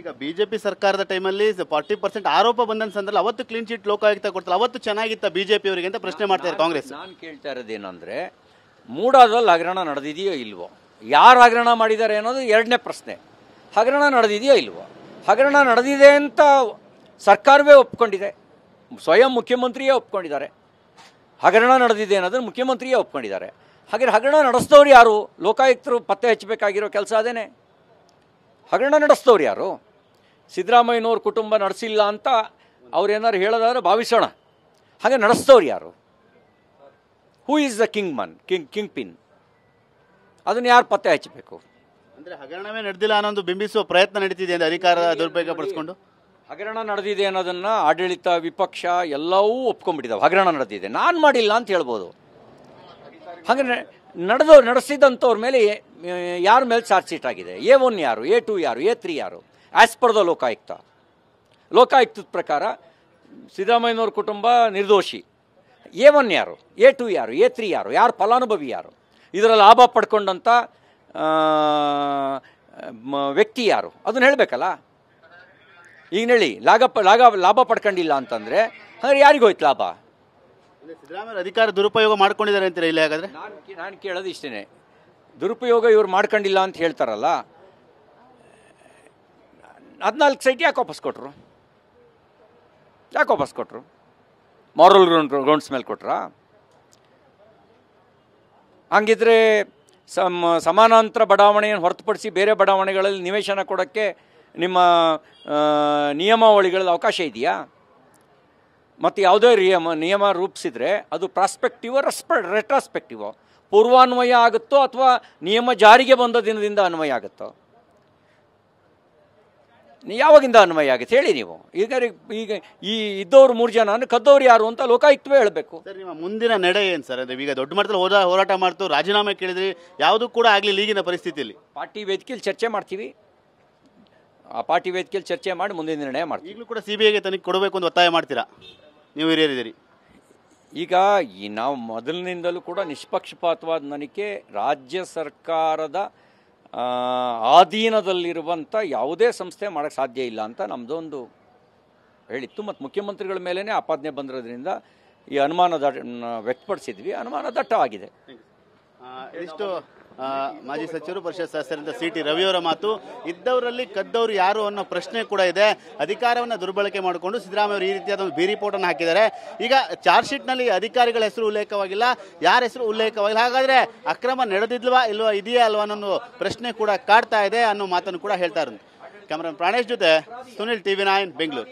ಈಗ ಬಿಜೆಪಿ ಸರ್ಕಾರದ ಟೈಮಲ್ಲಿ 40% ಆರೋಪ ಬಂದ ಸಂದರ್ಭದಲ್ಲಿ ಅವತ್ತು ಕ್ಲೀನ್ ಚಿಟ್ ಲೋಕಾಯುಕ್ತ ಕೊಡ್ತಾರೆ, ಅವತ್ತು ಚೆನ್ನಾಗಿತ್ತ ಬಿಜೆಪಿ ಅವರಿಗೆ ಅಂತ ಪ್ರಶ್ನೆ ಮಾಡ್ತಾರೆ ಕಾಂಗ್ರೆಸ್. ನಾನು ಕೇಳ್ತಾ ಇರೋದೇನಂದ್ರೆ ಮೂಡಾದಲ್ಲಿ ಹಗರಣ ನಡೆದಿದೆಯೋ ಇಲ್ವೋ, ಯಾರು ಹಗರಣ ಮಾಡಿದ್ದಾರೆ ಅನ್ನೋದು ಎರಡನೇ ಪ್ರಶ್ನೆ. ಹಗರಣ ನಡೆದಿದೆಯೋ ಇಲ್ವೋ, ಹಗರಣ ನಡೆದಿದೆ ಅಂತ ಸರ್ಕಾರವೇ ಒಪ್ಕೊಂಡಿದೆ, ಸ್ವಯಂ ಮುಖ್ಯಮಂತ್ರಿಯೇ ಒಪ್ಕೊಂಡಿದ್ದಾರೆ. ಹಗರಣ ನಡೆದಿದೆ ಅನ್ನೋದನ್ನು ಮುಖ್ಯಮಂತ್ರಿಯೇ ಒಪ್ಕೊಂಡಿದ್ದಾರೆ. ಹಾಗೆ ಹಗರಣ ನಡೆಸಿದವ್ರು ಯಾರು? ಲೋಕಾಯುಕ್ತರು ಪತ್ತೆ ಹಚ್ಚಬೇಕಾಗಿರೋ ಕೆಲಸ ಅದೇನೆ. ಹಗರಣ ನಡೆಸಿದವ್ರು ಯಾರು? ಸಿದ್ದರಾಮಯ್ಯನವ್ರ ಕುಟುಂಬ ನಡೆಸಿಲ್ಲ ಅಂತ ಅವ್ರೇನಾದ್ರು ಹೇಳೋದಾದ್ರೆ ಭಾವಿಸೋಣ. ಹಾಗೆ ನಡೆಸಿದವ್ರು ಯಾರು? Who is the king pin? ಅದನ್ನು ಯಾರು ಪತ್ತೆ ಹಚ್ಚಬೇಕು? ಅಂದರೆ ಹಗರಣವೇ ನಡೆದಿಲ್ಲ ಅನ್ನೋದು ಬಿಂಬಿಸುವ ಪ್ರಯತ್ನ ನಡೀತಿದೆ ಅಂದರೆ ಅಧಿಕಾರ ದುರುಪಯೋಗ ಪಡಿಸ್ಕೊಂಡು. ಹಗರಣ ನಡೆದಿದೆ ಅನ್ನೋದನ್ನು ಆಡಳಿತ ವಿಪಕ್ಷ ಎಲ್ಲವೂ ಒಪ್ಕೊಂಡ್ಬಿಟ್ಟಿದ್ದಾವೆ. ಹಗರಣ ನಡೆದಿದೆ, ನಾನು ಮಾಡಿಲ್ಲ ಅಂತ ಹೇಳ್ಬೋದು. ಹಾಗೆ ನಡೆಸಿದಂಥವ್ರ ಮೇಲೆ ಯಾರ ಮೇಲೆ ಚಾರ್ಜ್ ಶೀಟ್ ಆಗಿದೆ? A1 ಯಾರು, A2 ಯಾರು, A3 ಯಾರು? ಆ್ಯಸ್ ಪರ್ ದ ಲೋಕಾಯುಕ್ತದ ಪ್ರಕಾರ ಸಿದ್ದರಾಮಯ್ಯನವ್ರ ಕುಟುಂಬ ನಿರ್ದೋಷಿ. A1 ಯಾರು, A2 ಯಾರು, A3 ಯಾರು? ಯಾರು ಫಲಾನುಭವಿ ಯಾರು? ಇದರ ಲಾಭ ಪಡ್ಕೊಂಡಂಥ ವ್ಯಕ್ತಿ ಯಾರು? ಅದನ್ನು ಹೇಳಬೇಕಲ್ಲ. ಈಗ ಹೇಳಿ, ಲಾಭ ಪಡ್ಕೊಂಡಿಲ್ಲ ಅಂತಂದರೆ ಹಾಗಾದ್ರೆ ಯಾರಿಗೋಯ್ತು ಲಾಭ? ಸಿದ್ದರಾಮಯ್ಯ ಅಧಿಕಾರ ದುರುಪಯೋಗ ಮಾಡ್ಕೊಂಡಿದ್ದಾರೆ ಅಂತೀರಾ ಇಲ್ಲ? ಹಾಗಾದ್ರೆ ನಾನು ಕೇಳೋದು ಇಷ್ಟೇ, ದುರುಪಯೋಗ ಇವ್ರು ಮಾಡ್ಕೊಂಡಿಲ್ಲ ಅಂತ ಹೇಳ್ತಾರಲ್ಲ, 14 ಸೈಟ್ ಯಾಕೆ ವಾಪಸ್ ಕೊಟ್ಟರು? ಮಾರಲ್ ಗ್ರೌಂಡ್ಸ್ ಮೇಲೆ ಕೊಟ್ರಾ? ಹಂಗಿದ್ರೆ ಸಮಾನಾಂತರ ಬಡಾವಣೆಯನ್ನು ಹೊರತುಪಡಿಸಿ ಬೇರೆ ಬಡಾವಣೆಗಳಲ್ಲಿ ನಿವೇಶನ ಕೊಡೋಕ್ಕೆ ನಿಮ್ಮ ನಿಯಮಾವಳಿಗಳಲ್ಲಿ ಅವಕಾಶ ಇದೆಯಾ? ಮತ್ತು ಯಾವುದೇ ನಿಯಮ ರೂಪಿಸಿದರೆ ಅದು ಪ್ರಾಸ್ಪೆಕ್ಟಿವೋ ರೆಟ್ರಾಸ್ಪೆಕ್ಟಿವೋ, ಪೂರ್ವಾನ್ವಯ ಆಗುತ್ತೋ ಅಥವಾ ನಿಯಮ ಜಾರಿಗೆ ಬಂದ ದಿನದಿಂದ ಅನ್ವಯ ಆಗುತ್ತೋ? ಯಾವಾಗಿಂದ ಅನ್ವಯ ಆಗುತ್ತೆ ಹೇಳಿ ನೀವು. ಈಗ ಈ ಇದ್ದವ್ರು 3 ಜನ ಕದ್ದವ್ರು ಯಾರು ಅಂತ ಲೋಕಾಯುಕ್ತವೇ ಹೇಳಬೇಕು. ಸರ್, ನಿಮ್ಮ ಮುಂದಿನ ನಡೆ ಏನು ಸರ್? ಅಂದರೆ ಈಗ ದೊಡ್ಡ ಮಟ್ಟದಲ್ಲಿ ಹೋರಾಟ ಮಾಡ್ತು, ರಾಜೀನಾಮೆ ಕೇಳಿದ್ರಿ, ಯಾವುದೂ ಕೂಡ ಆಗಲಿ ಈಗಿನ ಪರಿಸ್ಥಿತಿಯಲ್ಲಿ? ಪಾರ್ಟಿ ವೇದಿಕೆಯಲ್ಲಿ ಚರ್ಚೆ ಮಾಡ್ತೀವಿ. ಆ ಪಾರ್ಟಿ ವೇದಿಕೆಯಲ್ಲಿ ಚರ್ಚೆ ಮಾಡಿ ಮುಂದಿನ ನಿರ್ಣಯ ಮಾಡ್ತೀವಿ. ಈಗಲೂ ಕೂಡ CBIಗೆ ತನಿಖೆ ಕೊಡಬೇಕು ಅಂತ ಒತ್ತಾಯ ಮಾಡ್ತೀರಾ ನೀವು? ಹಿರಿಯರಿದ್ದೀರಿ. ಈಗ ನಾವು ಮೊದಲಿನಿಂದಲೂ ಕೂಡ ನಿಷ್ಪಕ್ಷಪಾತವಾದ ತನಿಖೆ, ರಾಜ್ಯ ಸರ್ಕಾರದ ಅಧೀನದಲ್ಲಿರುವಂಥ ಯಾವುದೇ ಸಂಸ್ಥೆ ಮಾಡೋಕ್ಕೆ ಸಾಧ್ಯ ಇಲ್ಲ ಅಂತ ನಮ್ಮದೊಂದು ಹೇಳಿತ್ತು. ಮತ್ತು ಮುಖ್ಯಮಂತ್ರಿಗಳ ಮೇಲೇ ಆಪಾದನೆ ಬಂದಿರೋದ್ರಿಂದ ಈ ಅನುಮಾನ ವ್ಯಕ್ತಪಡಿಸಿದ್ವಿ. ಅನುಮಾನ ದಟ್ಟವಾಗಿದೆ. ಇಷ್ಟು ಮಾಜಿ ಸಚಿವರು, ಪರಿಷತ್ ಸದಸ್ಯರಿಂದ CT ರವಿಯವರ ಮಾತು. ಇದ್ದವರಲ್ಲಿ ಕದ್ದವರು ಯಾರು ಅನ್ನೋ ಪ್ರಶ್ನೆ ಕೂಡ ಇದೆ. ಅಧಿಕಾರವನ್ನು ದುರ್ಬಳಕೆ ಮಾಡಿಕೊಂಡು ಸಿದ್ದರಾಮಯ್ಯ ಈ ರೀತಿಯಾದ ಒಂದು ಬಿ ರಿಪೋರ್ಟನ್ನು ಹಾಕಿದ್ದಾರೆ. ಈಗ ಚಾರ್ಜ್ ಶೀಟ್ನಲ್ಲಿ ಅಧಿಕಾರಿಗಳ ಹೆಸರು ಉಲ್ಲೇಖವಾಗಿಲ್ಲ, ಯಾರ ಹೆಸರು ಉಲ್ಲೇಖವಾಗಿಲ್ಲ. ಹಾಗಾದರೆ ಅಕ್ರಮ ನಡೆದಿಲ್ವಾ ಇಲ್ವಾ, ಇದೆಯಾ ಅಲ್ವಾ ಅನ್ನೋ ಪ್ರಶ್ನೆ ಕೂಡ ಕಾಡ್ತಾ ಇದೆ ಅನ್ನೋ ಮಾತನ್ನು ಕೂಡ ಹೇಳ್ತಾ ಇರೋದು. ಕ್ಯಾಮರಾಮನ್ ಪ್ರಾಣೇಶ್ ಜೊತೆ ಸುನಿಲ್, TV9 ಬೆಂಗಳೂರು.